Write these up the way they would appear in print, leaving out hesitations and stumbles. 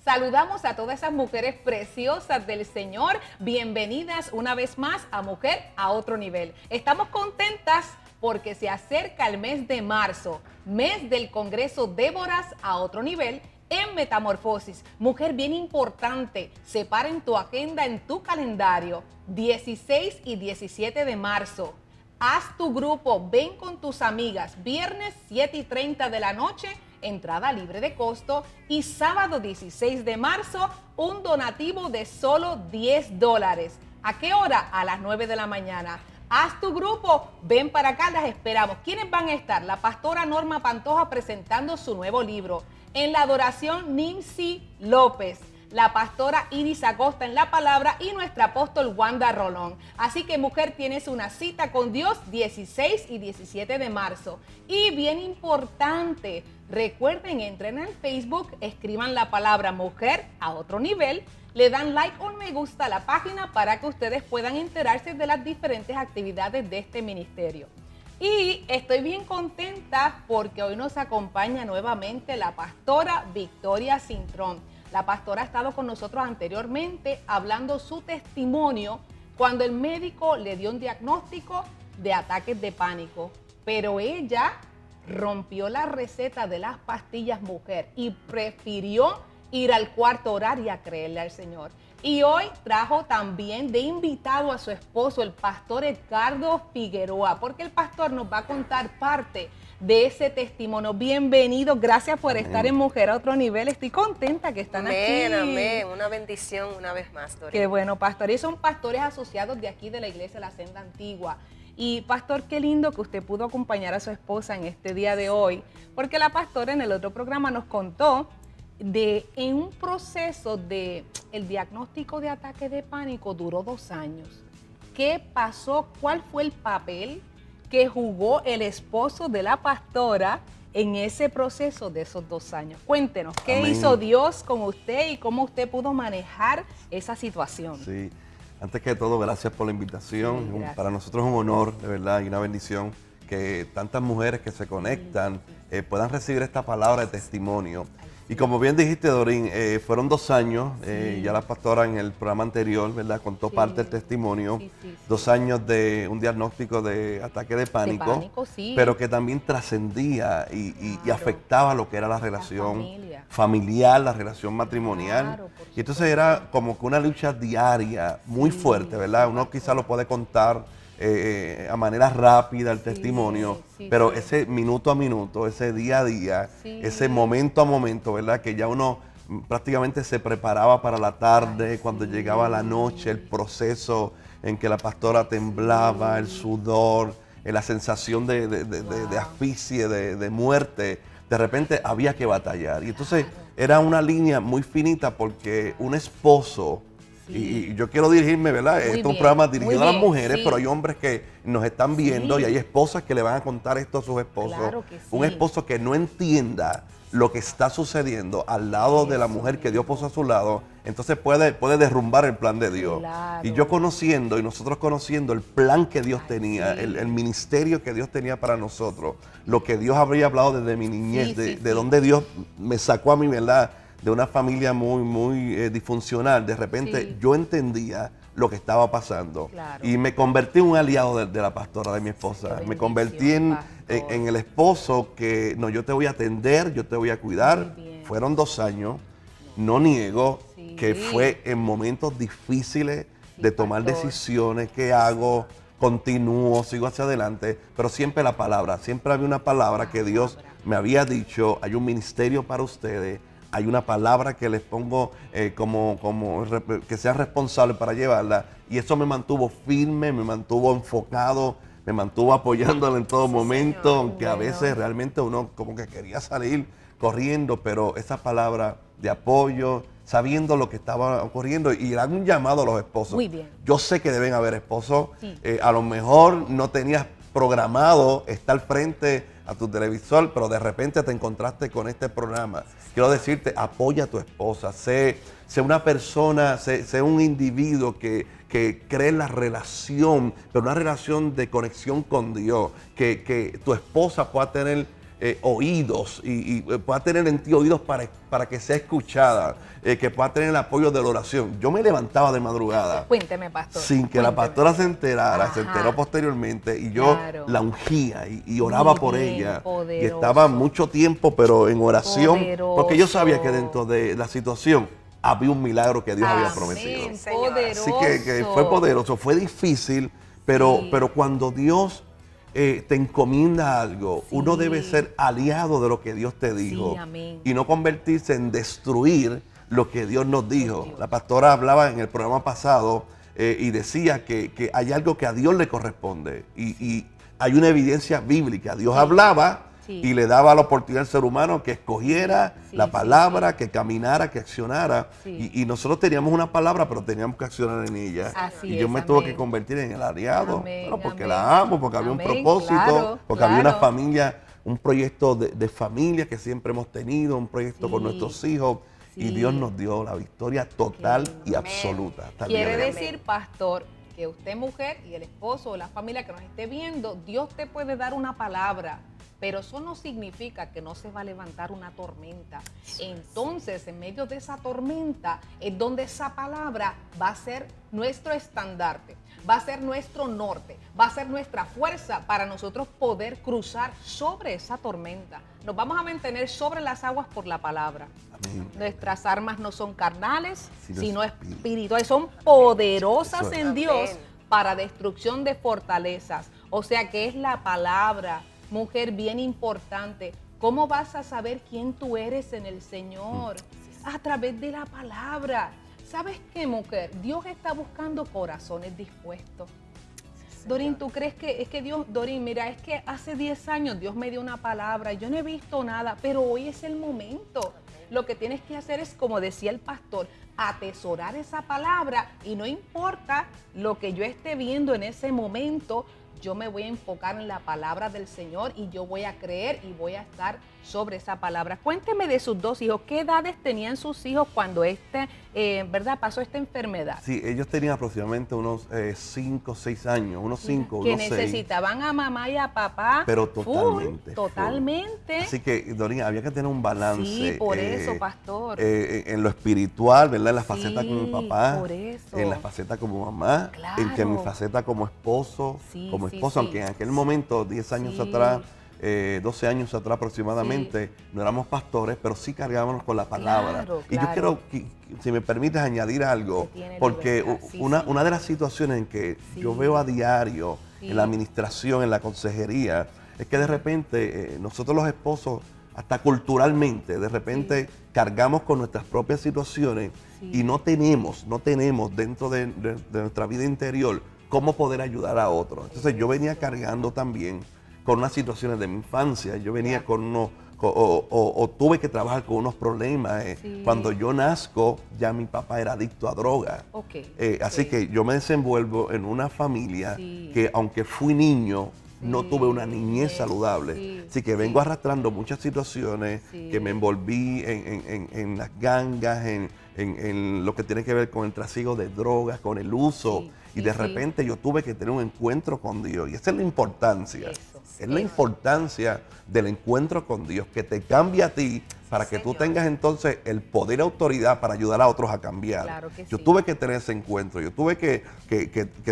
Saludamos a todas esas mujeres preciosas del Señor. Bienvenidas una vez más a Mujer a Otro Nivel. Estamos contentas porque se acerca el mes de marzo, mes del Congreso Déboras a Otro Nivel en Metamorfosis. Mujer, bien importante, separa en tu agenda, en tu calendario, 16 y 17 de marzo. Haz tu grupo, ven con tus amigas, viernes 7:30 de la noche, entrada libre de costo, y sábado 16 de marzo, un donativo de solo $10. ¿A qué hora? A las 9 de la mañana. Haz tu grupo, ven para acá, las esperamos. ¿Quiénes van a estar? La pastora Norma Pantoja presentando su nuevo libro. En la adoración, Nimsi López. La pastora Iris Acosta en la palabra y nuestra apóstol Wanda Rolón. Así que, mujer, tienes una cita con Dios 16 y 17 de marzo. Y bien importante, recuerden, entren al Facebook, escriban la palabra Mujer a Otro Nivel, le dan like o me gusta a la página para que ustedes puedan enterarse de las diferentes actividades de este ministerio. Y estoy bien contenta porque hoy nos acompaña nuevamente la pastora Victoria Cintrón. La pastora ha estado con nosotros anteriormente hablando su testimonio cuando el médico le dio un diagnóstico de ataques de pánico. Pero ella rompió la receta de las pastillas, mujer, y prefirió ir al cuarto a orar y a creerle al Señor. Y hoy trajo también de invitado a su esposo, el pastor Edgardo Figueroa, porque el pastor nos va a contar parte de ese testimonio. Bienvenido, gracias por estar en Mujer a Otro Nivel. Estoy contenta que están aquí. Amén, una bendición una vez más, Dorina. Qué bueno, pastor. Y son pastores asociados de aquí de la iglesia La Senda Antigua. Y pastor, qué lindo que usted pudo acompañar a su esposa en este día de hoy, porque la pastora en el otro programa nos contó en un proceso de el diagnóstico de ataque de pánico duró 2 años. ¿Qué pasó? ¿Cuál fue el papel que jugó el esposo de la pastora en ese proceso de esos 2 años? Cuéntenos, ¿qué hizo Dios con usted y cómo usted pudo manejar esa situación? Sí, antes que todo, gracias por la invitación. Sí, para nosotros es un honor, de verdad, y una bendición que tantas mujeres que se conectan puedan recibir esta palabra de testimonio. Y como bien dijiste, Dorín, fueron 2 años, ya la pastora en el programa anterior, ¿verdad?, contó parte del testimonio, 2 años de un diagnóstico de ataque de pánico, pero que también trascendía y afectaba lo que era la relación familiar, la relación matrimonial. Y entonces era como que una lucha diaria muy fuerte, ¿verdad? Uno quizá lo puede contar a manera rápida el testimonio, pero ese minuto a minuto, ese día a día, ese momento a momento, ¿verdad? Que ya uno prácticamente se preparaba para la tarde, cuando llegaba la noche, el proceso en que la pastora temblaba, el sudor, la sensación de asfixia, de muerte, de repente había que batallar. Y entonces era una línea muy finita porque un esposo, y yo quiero dirigirme, ¿verdad? Este es un programa dirigido a las mujeres, pero hay hombres que nos están viendo y hay esposas que le van a contar esto a sus esposos. Claro que sí. Un esposo que no entienda lo que está sucediendo al lado de la mujer que Dios puso a su lado, entonces puede derrumbar el plan de Dios. Claro. Y yo conociendo, y nosotros conociendo el plan que Dios tenía, el ministerio que Dios tenía para nosotros, lo que Dios habría hablado desde mi niñez, de donde Dios me sacó a mí, ¿verdad?, de una familia muy disfuncional. De repente yo entendía lo que estaba pasando, y me convertí en un aliado de la pastora, de mi esposa. Me convertí en el esposo que, no, yo te voy a atender, yo te voy a cuidar. Fueron 2 años, no niego que fue en momentos difíciles de tomar decisiones. ¿Qué hago? Continúo, sigo hacia adelante, pero siempre la palabra, siempre había una palabra que Dios me había dicho: hay un ministerio para ustedes, hay una palabra que les pongo que sean responsables para llevarla, y eso me mantuvo firme, me mantuvo enfocado, me mantuvo apoyándolo en todo momento, aunque a veces realmente uno como que quería salir corriendo, pero esa palabra de apoyo, sabiendo lo que estaba ocurriendo, y era un llamado a los esposos. Muy bien. Yo sé que deben haber esposos, a lo mejor no tenías programado estar frente a tu televisor, pero de repente te encontraste con este programa. Quiero decirte, apoya a tu esposa, sé una persona, sé un individuo que cree en la relación, pero una relación de conexión con Dios, que tu esposa pueda tener oídos y pueda tener en ti oídos para que sea escuchada, que pueda tener el apoyo de la oración. Yo me levantaba de madrugada. Cuénteme, pastor. Sin que la pastora se enterara, Ajá. se enteró posteriormente y yo Claro. la ungía y oraba Muy por bien, ella. poderoso. Y estaba mucho tiempo, pero en oración, Poderoso. porque yo sabía que dentro de la situación había un milagro que Dios había Amén, prometido. poderoso. Así que fue poderoso, fue difícil, pero, Sí. pero cuando Dios te encomienda algo, Sí. uno debe ser aliado de lo que Dios te dijo Sí, amén. y no convertirse en destruir lo que Dios nos dijo. Dios. La pastora hablaba en el programa pasado y decía que hay algo que a Dios le corresponde y hay una evidencia bíblica. Dios Sí. hablaba Sí. y le daba la oportunidad al ser humano que escogiera Sí, la sí, palabra, que caminara, que accionara. Sí. Y nosotros teníamos una palabra, pero teníamos que accionar en ella. Así y yo es, me tuve amén. que convertir en el aliado. Amén, Bueno, porque amén. la amo, porque había un Amén, propósito, claro, porque había una claro. familia, un proyecto de familia que siempre hemos tenido, un proyecto con Sí. nuestros hijos. Y Sí. Dios nos dio la victoria total Qué y lindo. absoluta. hasta el día Quiere de hoy. decir, pastor, que usted mujer y el esposo o la familia que nos esté viendo, Dios te puede dar una palabra, pero eso no significa que no se va a levantar una tormenta. Entonces, en medio de esa tormenta es donde esa palabra va a ser nuestro estandarte, va a ser nuestro norte, va a ser nuestra fuerza para nosotros poder cruzar sobre esa tormenta. Nos vamos a mantener sobre las aguas por la palabra. Amén. Nuestras armas no son carnales, Sino sino espirituales. espirituales, son poderosas Eso es. en Dios Amén. para destrucción de fortalezas. O sea que es la palabra, mujer, bien importante. ¿Cómo vas a saber quién tú eres en el Señor? A través de la palabra. ¿Sabes qué, mujer? Dios está buscando corazones dispuestos. Dorín, ¿tú crees que es que Dios, Dorín, mira, es que hace 10 años Dios me dio una palabra, yo no he visto nada, pero hoy es el momento. Lo que tienes que hacer es, como decía el pastor, atesorar esa palabra y no importa lo que yo esté viendo en ese momento, yo me voy a enfocar en la palabra del Señor y yo voy a creer y voy a estar sobre esa palabra. Cuénteme de sus dos hijos, ¿qué edades tenían sus hijos cuando ¿verdad? Pasó esta enfermedad? Sí, ellos tenían aproximadamente unos 5 o 6 años, unos 5, Que unos 6. necesitaban a mamá y a papá. Pero full, totalmente. totalmente. Así que, Dorín, había que tener un balance. Sí, por eso, pastor. En lo espiritual, ¿verdad? En la Sí, faceta como mi papá. por eso. En la faceta como mamá. En que mi Claro. faceta como esposo. Sí, como sí, esposo, sí. aunque en aquel momento, 10 años Sí. atrás, 12 años atrás aproximadamente, no éramos pastores, pero sí cargábamos con la palabra. Claro, Y yo claro. quiero, si me permites, añadir algo, Que tiene porque libertad, sí, una, sí. una de las situaciones en que Sí. yo veo a diario, Sí. en la administración, en la consejería, es que de repente nosotros los esposos, hasta culturalmente, de repente cargamos con nuestras propias situaciones Sí. y no tenemos dentro de nuestra vida interior cómo poder ayudar a otros. Entonces yo venía cargando también con unas situaciones de mi infancia, yo venía con unos, o tuve que trabajar con unos problemas. Sí. Cuando yo nazco, ya mi papá era adicto a droga. Ok. Así Sí. que yo me desenvuelvo en una familia Sí. que aunque fui niño, no Sí, tuve una niñez sí, saludable. sí, Así que sí. vengo arrastrando muchas situaciones, Sí. que me envolví en las gangas, en lo que tiene que ver con el trasiego de drogas, con el uso. Sí, Y sí, de sí. repente yo tuve que tener un encuentro con Dios. Y esa es la importancia. Eso, es la eso. importancia del encuentro con Dios, que te cambie a ti para que tú Señor. tengas entonces el poder y autoridad para ayudar a otros a cambiar. Claro que Yo sí. tuve que tener ese encuentro, yo tuve que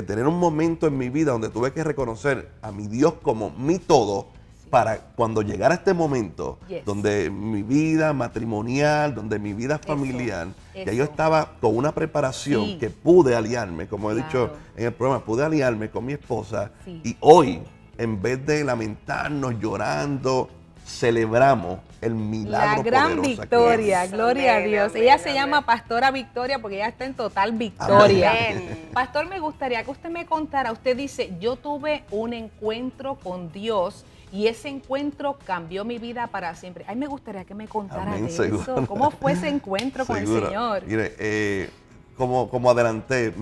tener un momento en mi vida donde tuve que reconocer a mi Dios como mi todo, para cuando llegara este momento, Yes. donde mi vida matrimonial, donde mi vida familiar, ya yo eso. estaba con una preparación Sí. que pude aliarme, como he Claro. dicho en el programa, pude aliarme con mi esposa Sí. y hoy, en vez de lamentarnos, llorando, celebramos el milagro La gran poderoso que victoria, es. gloria a Amén, Dios. amén, Ella se amén. llama Pastora Victoria porque ella está en total victoria. Amén. Pastor, me gustaría que usted me contara, usted dice, yo tuve un encuentro con Dios y ese encuentro cambió mi vida para siempre. Ay, me gustaría que me contara Amén, de seguro. eso. ¿Cómo fue ese encuentro con el Seguro. Señor? Mire, como adelanté,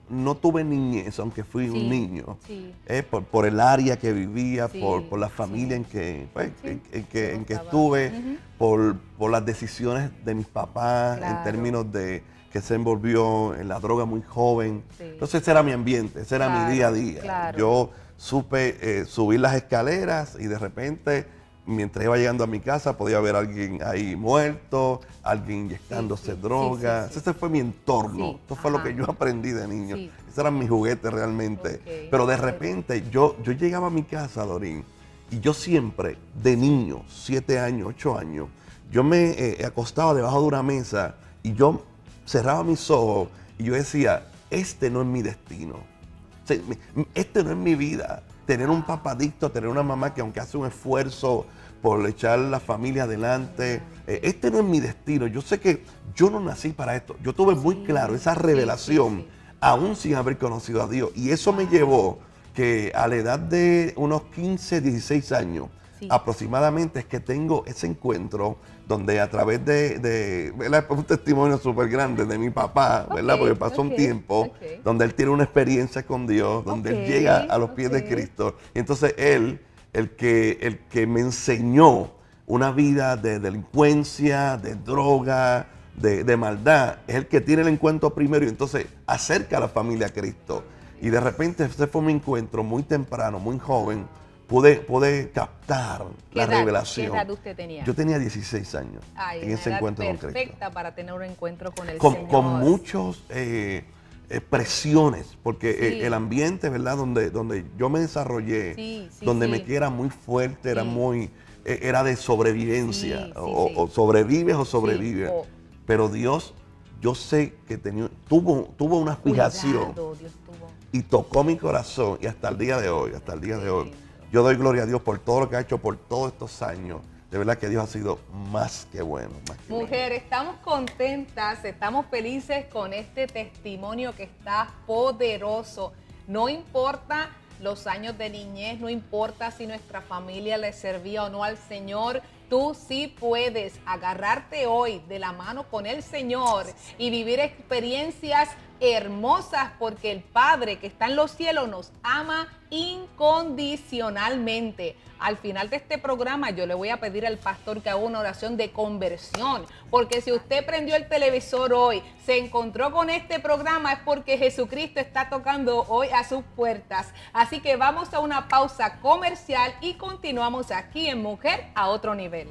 no tuve niñez, aunque fui Sí, un niño, sí. por el área que vivía, Sí, por la familia sí. en que, pues, Sí, en que estaba. estuve, Ujú. por las decisiones de mis papás, Claro. en términos de que se envolvió en la droga muy joven. Sí. Entonces ese era mi ambiente, ese era Claro, mi día a día. claro. Yo supe subir las escaleras y de repente mientras iba llegando a mi casa podía ver a alguien ahí muerto, alguien inyectándose drogas. Ese fue mi entorno. Eso fue lo que yo aprendí de niño. Esos eran mis juguetes realmente. Pero de repente yo llegaba a mi casa, Dorín, y yo siempre, de niño, 7 años, 8 años, yo me acostaba debajo de una mesa y yo cerraba mis ojos y yo decía, este no es mi destino. O sea, este no es mi vida. Tener un papá adicto, tener una mamá que aunque hace un esfuerzo por echar la familia adelante, este no es mi destino. Yo sé que yo no nací para esto. Yo tuve muy claro esa revelación, aún sin haber conocido a Dios. Y eso me llevó que a la edad de unos 15, 16 años, aproximadamente, es que tengo ese encuentro donde a través de ¿verdad? Un testimonio súper grande de mi papá, ¿verdad? Porque pasó un tiempo donde él tiene una experiencia con Dios, donde él llega a los pies de Cristo. Y entonces él, el que me enseñó una vida de delincuencia, de droga, de maldad, es el que tiene el encuentro primero y entonces acerca a la familia a Cristo. Y de repente ese fue mi encuentro muy temprano, muy joven. Pude captar la revelación. ¿Qué edad usted tenía? Yo tenía 16 años en ese encuentro con Cristo. Perfecta para tener un encuentro con el Señor. Señor. Con muchos presiones, porque el ambiente, ¿verdad? Donde yo me desarrollé, donde me era muy fuerte, era de sobrevivencia. O sobrevives o sobrevives. Pero Dios, yo sé que tuvo una fijación. Y tocó mi corazón y hasta el día de hoy, yo doy gloria a Dios por todo lo que ha hecho por todos estos años. De verdad que Dios ha sido más que bueno. Mujer, estamos contentas, estamos felices con este testimonio que está poderoso. No importa los años de niñez, no importa si nuestra familia le servía o no al Señor, tú sí puedes agarrarte hoy de la mano con el Señor y vivir experiencias hermosas porque el Padre que está en los cielos nos ama incondicionalmente. Al final de este programa yo le voy a pedir al pastor que haga una oración de conversión, porque si usted prendió el televisor hoy, se encontró con este programa, es porque Jesucristo está tocando hoy a sus puertas. Así que vamos a una pausa comercial y continuamos aquí en Mujer a Otro Nivel.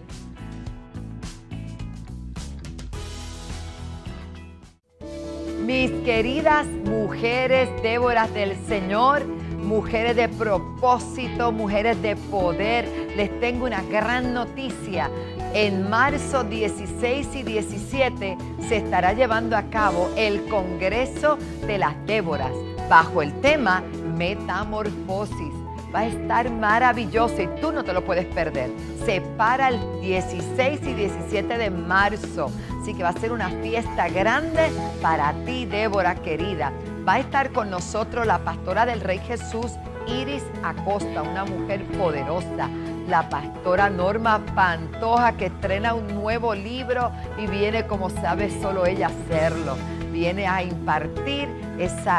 Mis queridas mujeres Déboras del Señor, mujeres de propósito, mujeres de poder, les tengo una gran noticia. En marzo 16 y 17 se estará llevando a cabo el Congreso de las Déboras bajo el tema Metamorfosis. Va a estar maravilloso y tú no te lo puedes perder. Se para el 16 y 17 de marzo. Así que va a ser una fiesta grande para ti, Débora querida. Va a estar con nosotros la pastora del Rey Jesús, Iris Acosta, una mujer poderosa. La pastora Norma Pantoja, que estrena un nuevo libro y viene, como sabe, solo ella hacerlo. Viene a impartir ese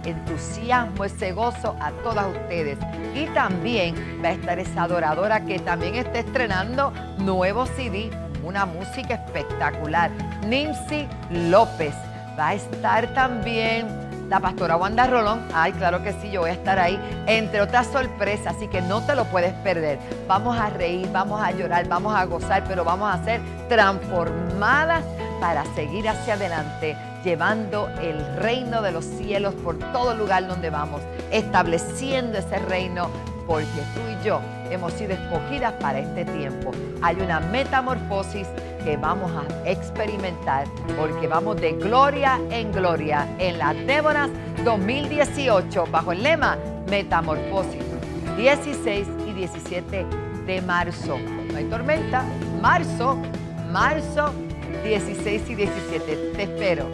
entusiasmo, ese gozo a todas ustedes. Y también va a estar esa adoradora que también está estrenando nuevo CD, una música espectacular, Nimsi López. Va a estar también la pastora Wanda Rolón. Ay, claro que sí, yo voy a estar ahí, entre otras sorpresas, así que no te lo puedes perder. Vamos a reír, vamos a llorar, vamos a gozar, pero vamos a ser transformadas para seguir hacia adelante, llevando el reino de los cielos por todo lugar donde vamos, estableciendo ese reino, porque tú y yo hemos sido escogidas para este tiempo. Hay una metamorfosis que vamos a experimentar, porque vamos de gloria en gloria en las Déboras 2018, bajo el lema Metamorfosis, 16 y 17 de marzo. No hay tormenta, marzo, 16 y 17. Te espero.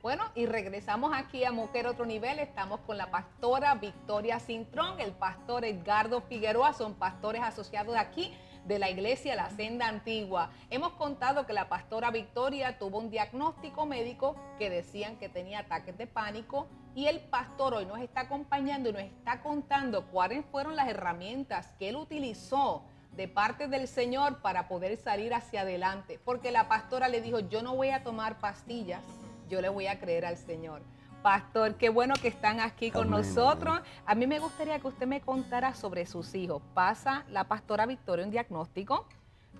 Bueno, y regresamos aquí a Mujer Otro Nivel. Estamos con la pastora Victoria Cintrón, el pastor Edgardo Figueroa, son pastores asociados de aquí, de la iglesia La Senda Antigua. Hemos contado que la pastora Victoria tuvo un diagnóstico médico que decían que tenía ataques de pánico, y el pastor hoy nos está acompañando y nos está contando cuáles fueron las herramientas que él utilizó de parte del Señor para poder salir hacia adelante. Porque la pastora le dijo, yo no voy a tomar pastillas, yo le voy a creer al Señor. Pastor, qué bueno que están aquí con Amén, nosotros. amén. A mí me gustaría que usted me contara sobre sus hijos. Pasa la pastora Victoria un diagnóstico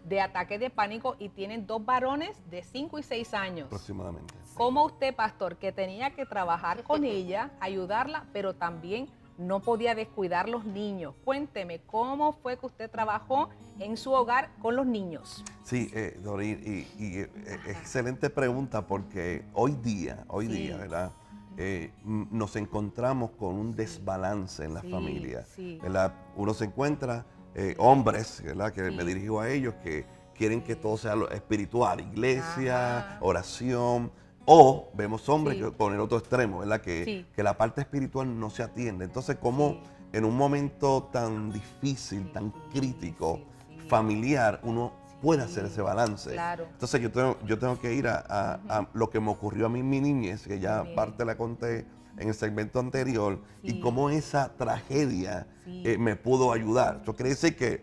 de ataque de pánico y tienen 2 varones de 5 y 6 años. Aproximadamente. ¿Cómo usted, pastor, que tenía que trabajar con ella, ayudarla, pero también no podía descuidar los niños? Cuénteme, ¿cómo fue que usted trabajó en su hogar con los niños? Sí, Dorín, excelente pregunta porque hoy día, ¿verdad? Nos encontramos con un desbalance en la Sí, familia, sí. ¿verdad? Uno se encuentra hombres, ¿verdad? Que Sí. me dirijo a ellos, que quieren que todo sea lo espiritual, iglesia, Ajá. oración, o vemos hombres Sí. que con el otro extremo, ¿verdad? Sí. Que la parte espiritual no se atiende. Entonces, ¿cómo Sí. en un momento tan difícil, tan crítico, sí, sí. familiar, uno puede hacer Sí, ese balance? claro. Entonces yo tengo que ir a lo que me ocurrió a mí en mi niñez, que ya Bien. parte la conté en el segmento anterior, Sí. y cómo esa tragedia Sí. me pudo ayudar. Eso quiere decir que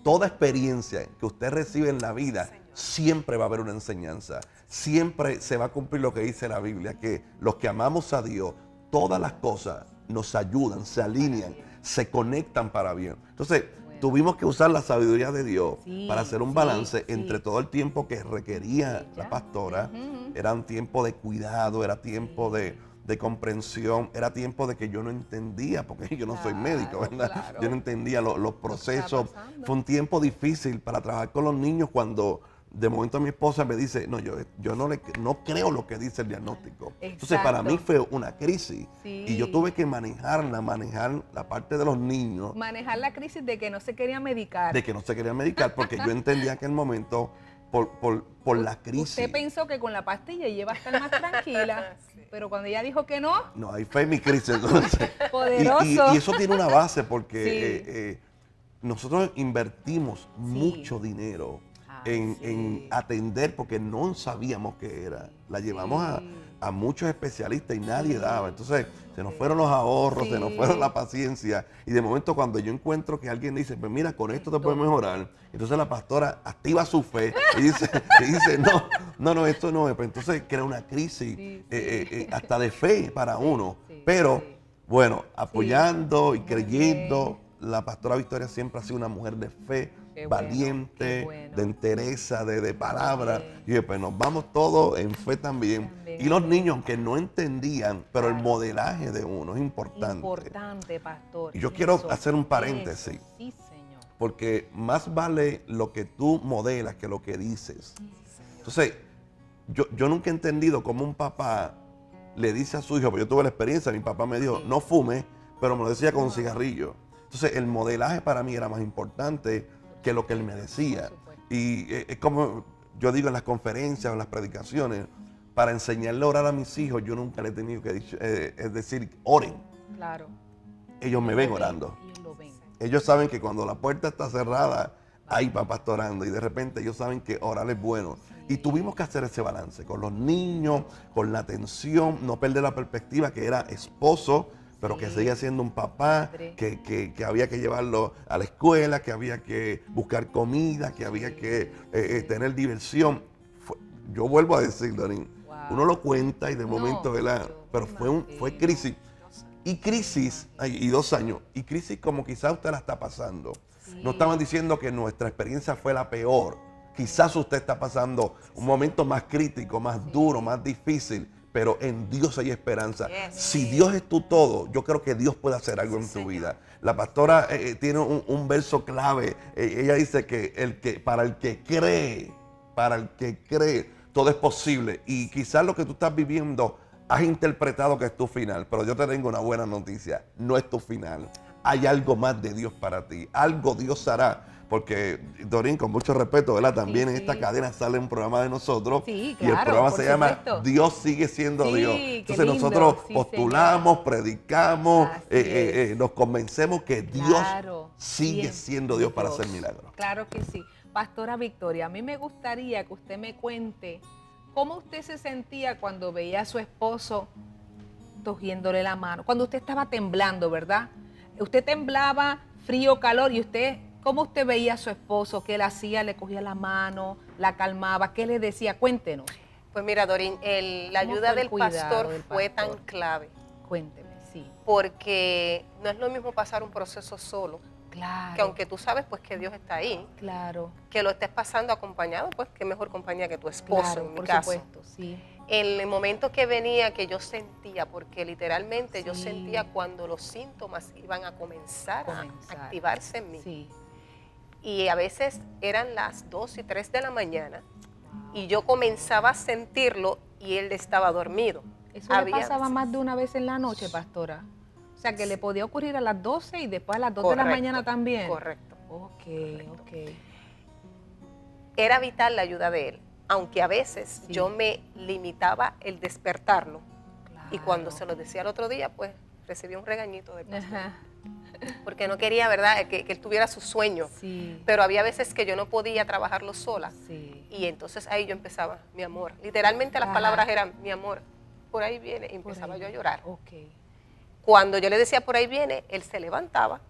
toda experiencia que usted recibe en la vida, siempre va a haber una enseñanza. Siempre se va a cumplir lo que dice la Biblia, que los que amamos a Dios, todas las cosas nos ayudan, se alinean, se conectan para bien. Entonces, tuvimos que usar la sabiduría de Dios Sí, para hacer un sí, balance sí. entre todo el tiempo que requería Ella. la pastora. Ujú. Era un tiempo de cuidado, era tiempo de comprensión, era tiempo de que yo no entendía, porque yo no soy médico, Claro, ¿verdad? claro. Yo no entendía los procesos. pasando. Fue un tiempo difícil para trabajar con los niños cuando de momento mi esposa me dice, no, yo no creo lo que dice el diagnóstico. Entonces para mí Exacto. fue una crisis Sí. y yo tuve que manejar la parte de los niños, Manejar la crisis de que no se quería medicar. de que no se querían medicar, porque yo entendía que en el momento, por la crisis, Usted pensó que con la pastilla ella iba a estar más tranquila, pero cuando ella dijo que no, no, ahí fue mi crisis. Entonces, Poderoso. y eso tiene una base porque Sí. nosotros invertimos mucho dinero en atender porque no sabíamos qué era. La llevamos a muchos especialistas y nadie daba. Entonces se nos fueron los ahorros, se nos Sí. fueron la paciencia. Y de momento cuando yo encuentro que alguien dice, pues mira, con esto te puedes mejorar. Entonces la pastora activa su fe y dice, no, esto no es. Pues entonces crea una crisis Sí, hasta de fe para uno. Sí, Pero sí. bueno, apoyando y Muy creyendo, la pastora Victoria siempre ha sido una mujer de fe, Qué bueno, valiente, qué bueno. de entereza, de palabra. Bien. Y dije, pues nos vamos todos en fe también. También, Y los amén. niños, aunque no entendían, pero el Claro. modelaje de uno es importante. Importante, pastor. Y yo quiero Eso, hacer un paréntesis. eso. Sí, señor. Porque más vale lo que tú modelas que lo que dices. Entonces, yo nunca he entendido cómo un papá le dice a su hijo, porque yo tuve la experiencia, mi papá me dijo, no fume, pero me lo decía con un cigarrillo. Entonces, el modelaje para mí era más importante que lo que él me decía. Por supuesto. Y es como yo digo en las conferencias o en las predicaciones, para enseñarle a orar a mis hijos, yo nunca le he tenido que es decir, oren. Claro. Ellos me Lo ven ven, orando. Ellos lo ven. Ellos saben que cuando la puerta está cerrada, ahí va pastorando. Y de repente ellos saben que orar es bueno. Y tuvimos que hacer ese balance con los niños, con la atención, no perder la perspectiva que era esposo, pero que Sí. seguía siendo un papá, Padre. que había que llevarlo a la escuela, que había que buscar comida, que había que tener diversión. Yo vuelvo a decir, Dorín, Wow. uno lo cuenta y de No, momento, ¿verdad? yo Pero me fue imagino. crisis. Y crisis, y 2 años, y crisis como quizás usted la está pasando. No estaban diciendo que nuestra experiencia fue la peor. Quizás usted está pasando un momento más crítico, más duro, más difícil, pero en Dios hay esperanza. Yes. Si Dios es tu todo, yo creo que Dios puede hacer algo en tu vida. La pastora tiene un verso clave. Ella dice que para el que cree, todo es posible. Y quizás lo que tú estás viviendo has interpretado que es tu final, pero yo te tengo una buena noticia, no es tu final. Hay algo más de Dios para ti, algo Dios hará. Porque, Dorín, con mucho respeto, ¿verdad? También en esta cadena sale un programa de nosotros. Sí, y el claro, programa por se llama supuesto. Dios sigue siendo Sí, Dios. qué Entonces lindo, nosotros sí, postulamos, predicamos, Así es. nos convencemos que Dios Claro, sigue bien, siendo Dios para hacer milagros. Claro que sí. Pastora Victoria, a mí me gustaría que usted me cuente cómo usted se sentía cuando veía a su esposo cogiéndole la mano, cuando usted estaba temblando, ¿verdad? Usted temblaba, frío, calor, y usted ¿Cómo usted veía a su esposo? ¿Qué él hacía? ¿Le cogía la mano? ¿La calmaba? ¿Qué le decía? Cuéntenos. Pues mira, Dorín, la ¿Cómo ayuda fue el del cuidado pastor del fue tan pastor? clave, Cuénteme, sí. porque no es lo mismo pasar un proceso solo, Claro. que aunque tú sabes pues que Dios está ahí, Claro. que lo estés pasando acompañado, pues qué mejor compañía que tu esposo, Claro, en mi por caso. supuesto, sí. En el momento que venía, que yo sentía, porque literalmente yo Sí. sentía cuando los síntomas iban a comenzar a activarse en mí. Sí. Y a veces eran las 2 y 3 de la mañana y yo comenzaba a sentirlo y él estaba dormido. ¿Eso le pasaba más de una vez en la noche, pastora? O sea, que le podía ocurrir a las 12 y después a las 2 de la mañana también. Correcto. Ok, ok. Era vital la ayuda de él, aunque a veces Sí. yo me limitaba el despertarlo. Y cuando Claro. se lo decía el otro día, pues recibía un regañito de pastor. Ajá. Porque no quería, ¿verdad?, que él tuviera su sueño. Sí, Pero había veces que yo no podía trabajarlo sola. sí. Y entonces ahí yo empezaba, mi amor. Literalmente las Ajá. palabras eran, mi amor, por ahí viene. Y Por empezaba ahí. yo a llorar. Ok. Cuando yo le decía, por ahí viene, él se levantaba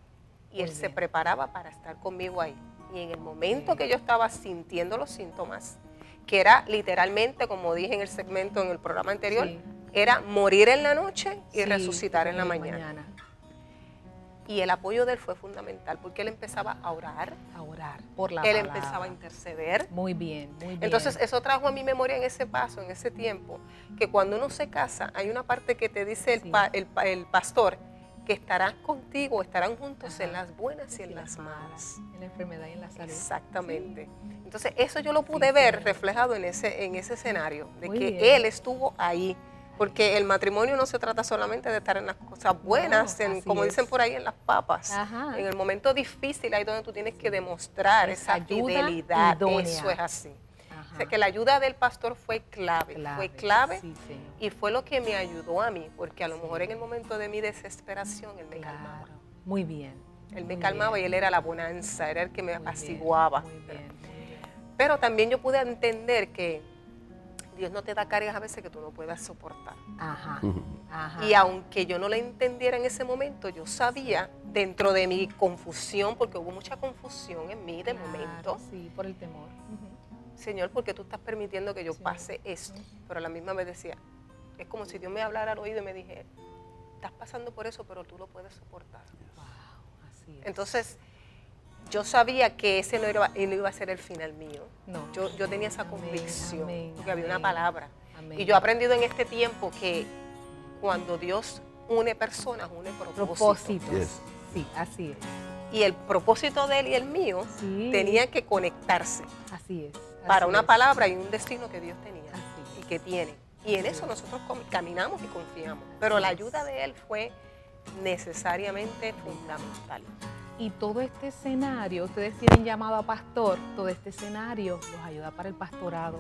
y Muy él se bien. preparaba para estar conmigo ahí. Y en el momento que yo estaba sintiendo los síntomas, que era literalmente, como dije en el segmento, en el programa anterior, Sí. era morir en la noche y Sí, resucitar en la mañana. mañana. Y el apoyo de él fue fundamental, porque él empezaba a orar, A orar por la él palabra. empezaba a interceder. Muy bien, muy bien. Entonces eso trajo a mi memoria en ese paso, en ese tiempo, que cuando uno se casa, hay una parte que te dice Sí. el pastor, que estarán contigo, estarán juntos Ajá. en las buenas y en Sí, las malas. En la enfermedad y en la salud. Exactamente. Entonces eso yo lo pude Sí, ver señor. reflejado en ese escenario, de Muy que bien. él estuvo ahí. Porque el matrimonio no se trata solamente de estar en las cosas buenas, No, así como dicen es. por ahí, en las papas. Ajá. En el momento difícil ahí donde tú tienes que demostrar Esa esa ayuda fidelidad. idónea. Eso es así. Ajá. O sea, que la ayuda del pastor fue clave, Sí, señor. y fue lo que me ayudó a mí, porque a lo mejor en el momento de mi desesperación él me calmaba. Claro. Muy bien. Él me Muy calmaba bien. y él era la bonanza, era el que me Muy bien, apaciguaba. Muy bien, muy bien. Pero también yo pude entender que Dios no te da cargas a veces que tú no puedas soportar. Ajá. Ajá. Y aunque yo no la entendiera en ese momento, yo sabía dentro de mi confusión, porque hubo mucha confusión en mí de Claro, momento, Sí, por el temor. Ujú. Señor, porque tú estás permitiendo que yo Sí. pase esto. Pero a la misma vez decía, es como si Dios me hablara al oído y me dijera, estás pasando por eso, pero tú lo puedes soportar. Wow, así es. Entonces, yo sabía que ese no iba a ser el final mío. No. Yo tenía esa Amén, convicción, amén, porque había una amén. palabra. Amén. Y yo he aprendido en este tiempo que cuando Dios une personas, une propósitos. Propósitos. Yes. Sí, así es. Y el propósito de él y el mío Sí. tenían que conectarse Así es. para así una es. palabra y un destino que Dios tenía Así y que tiene. Y en eso nosotros caminamos y confiamos. Pero la ayuda de él fue necesariamente fundamental. Y todo este escenario, ustedes tienen llamado a pastor, todo este escenario los ayuda para el pastorado.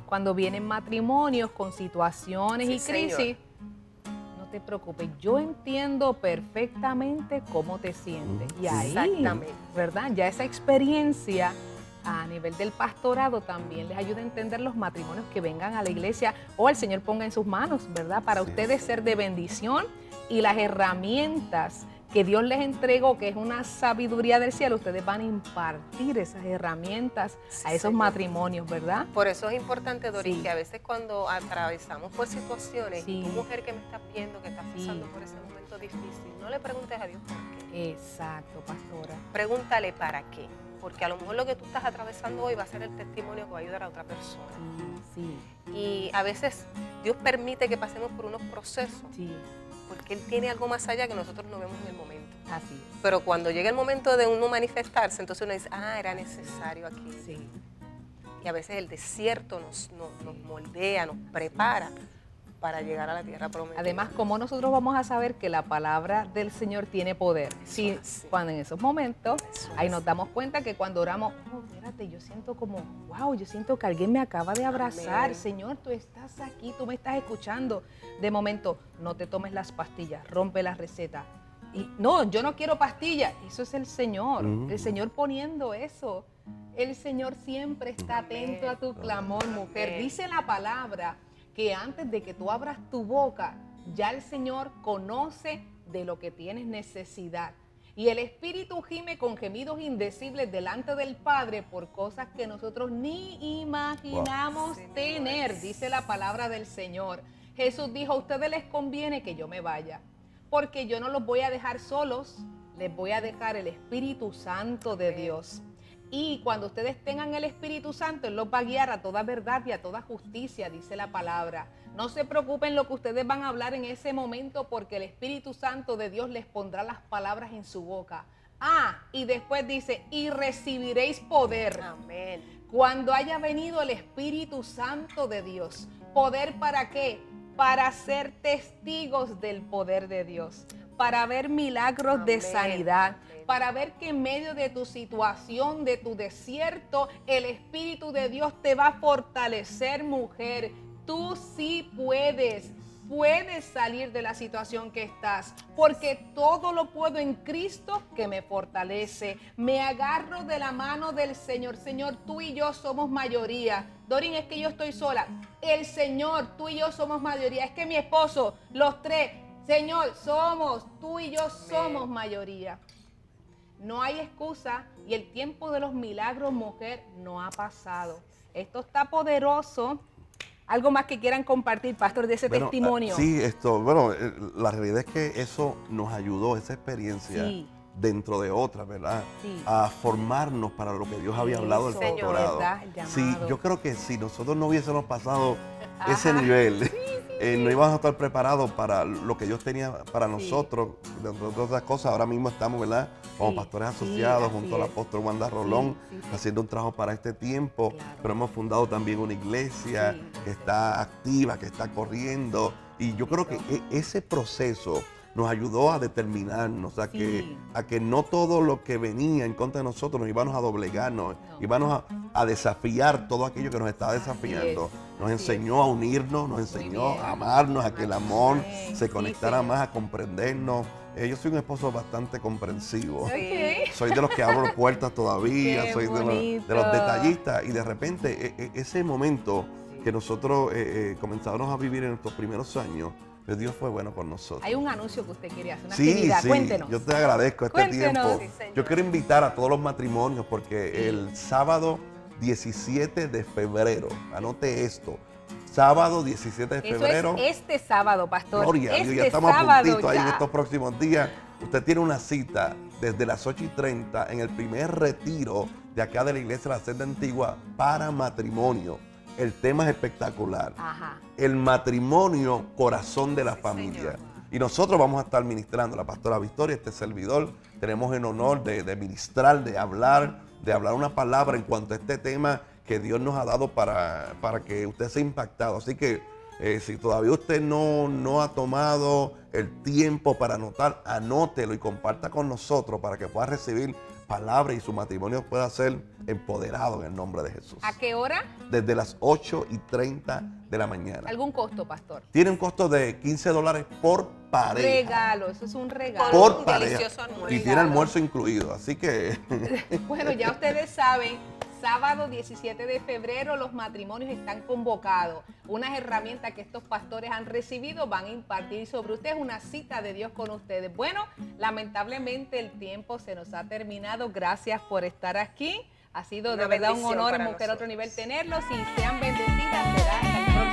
Cuando vienen matrimonios con situaciones Sí, y crisis, señor. no te preocupes, yo entiendo perfectamente cómo te sientes. Y ahí, Exactamente. ¿verdad? Ya esa experiencia a nivel del pastorado también les ayuda a entender los matrimonios que vengan a la iglesia o el Señor ponga en sus manos, ¿verdad? Para Sí. ustedes ser de bendición y las herramientas que Dios les entregó, que es una sabiduría del cielo, ustedes van a impartir esas herramientas Sí, a esos señor. matrimonios, ¿verdad? Por eso es importante, Doris, Sí. que a veces cuando atravesamos por situaciones, Sí. tú mujer que me estás viendo, que estás Sí. pasando por ese momento difícil, no le preguntes a Dios por qué. Exacto, pastora. Pregúntale para qué. Porque a lo mejor lo que tú estás atravesando hoy va a ser el testimonio que va a ayudar a otra persona. Sí, Y a veces Dios permite que pasemos por unos procesos sí, porque Él tiene algo más allá que nosotros no vemos en el momento. así es. Pero cuando llega el momento de uno manifestarse, entonces uno dice, era necesario aquí. Sí, Y a veces el desierto nos moldea, nos prepara para llegar a la tierra prometida. además, ¿cómo nosotros vamos a saber que la palabra del Señor tiene poder? Si es así. cuando en esos momentos, Eso ahí es. nos damos cuenta que cuando oramos, espérate, yo siento como, wow, yo siento que alguien me acaba de abrazar. Amén. Señor, tú estás aquí, tú me estás escuchando. De momento, no te tomes las pastillas, rompe la receta. Y no, yo no quiero pastillas. Eso es el Señor, el Señor poniendo eso. El Señor siempre está atento a tu clamor, mujer. Amén. Dice la palabra que antes de que tú abras tu boca, ya el Señor conoce de lo que tienes necesidad. Y el Espíritu gime con gemidos indecibles delante del Padre por cosas que nosotros ni imaginamos tener, dice la palabra del Señor. Jesús dijo, a ustedes les conviene que yo me vaya, porque yo no los voy a dejar solos, les voy a dejar el Espíritu Santo de Dios. Y cuando ustedes tengan el Espíritu Santo, Él los va a guiar a toda verdad y a toda justicia, dice la palabra. No se preocupen lo que ustedes van a hablar en ese momento, porque el Espíritu Santo de Dios les pondrá las palabras en su boca. Y después dice, y recibiréis poder. Amén. Cuando haya venido el Espíritu Santo de Dios. ¿Poder para qué? Para ser testigos del poder de Dios. Para ver milagros de sanidad, para ver que en medio de tu situación, de tu desierto, el Espíritu de Dios te va a fortalecer, mujer. Tú sí puedes salir de la situación que estás, porque todo lo puedo en Cristo que me fortalece. Me agarro de la mano del Señor. Señor, tú y yo somos mayoría. Dorin, es que yo estoy sola. El Señor, tú y yo somos mayoría. Es que mi esposo, los tres, Señor, tú y yo somos mayoría. No hay excusa y el tiempo de los milagros, mujer, no ha pasado. Esto está poderoso. ¿Algo más que quieran compartir, pastor, de ese testimonio? Sí, la realidad es que eso nos ayudó, esa experiencia, dentro de otras, ¿verdad? Sí. A formarnos para lo que Dios había hablado del pastorado. Sí, yo creo que si nosotros no hubiésemos pasado ese nivel, no íbamos a estar preparados para lo que Dios tenía para nosotros, dentro de otras cosas. Ahora mismo estamos, ¿verdad?, como pastores asociados junto al apóstol Wanda Rolón, haciendo un trabajo para este tiempo, pero hemos fundado también una iglesia que está activa, que está corriendo, y yo creo que ese proceso nos ayudó a determinarnos, a que no todo lo que venía en contra de nosotros nos íbamos a doblegarnos, íbamos a desafiar todo aquello que nos estaba desafiando. Nos enseñó a unirnos, nos enseñó a amarnos, a que el amor se conectara más, a comprendernos. Yo soy un esposo bastante comprensivo. Soy de los que abro puertas todavía, soy de los detallistas. Y de repente, ese momento que nosotros comenzamos a vivir en nuestros primeros años, pero Dios fue bueno con nosotros. Hay un anuncio que usted quiere hacer, una actividad. Cuéntenos. Yo te agradezco este tiempo. Sí, yo quiero invitar a todos los matrimonios porque el sábado 17 de febrero, anote esto, sábado 17 de febrero. Eso es este sábado, pastor. Gloria a Dios, ya estamos a puntito ahí en estos próximos días. Usted tiene una cita desde las 8:30 en el primer retiro de acá de la iglesia de la Senda Antigua para matrimonio. El tema es espectacular. El matrimonio, corazón de la familia. Y nosotros vamos a estar ministrando, la pastora Victoria, este servidor. Tenemos el honor de ministrar, de hablar una palabra en cuanto a este tema que Dios nos ha dado para que usted sea impactado. Así que si todavía usted no ha tomado el tiempo para anotar, anótelo y comparta con nosotros para que pueda recibir palabra y su matrimonio pueda ser empoderado en el nombre de Jesús. ¿A qué hora? Desde las 8:30 de la mañana. ¿Algún costo, pastor? Tiene un costo de $15 por pareja. Regalo, eso es un regalo. Por un pareja. Delicioso almuerzo. Y tiene almuerzo incluido, así que... Bueno, ya ustedes saben, sábado 17 de febrero los matrimonios están convocados. Unas herramientas que estos pastores han recibido van a impartir sobre ustedes, una cita de Dios con ustedes. Bueno, lamentablemente el tiempo se nos ha terminado. Gracias por estar aquí. Ha sido de verdad un honor, Mujer a Otro Nivel, tenerlos y sean bendecidas. Será hasta el próximo.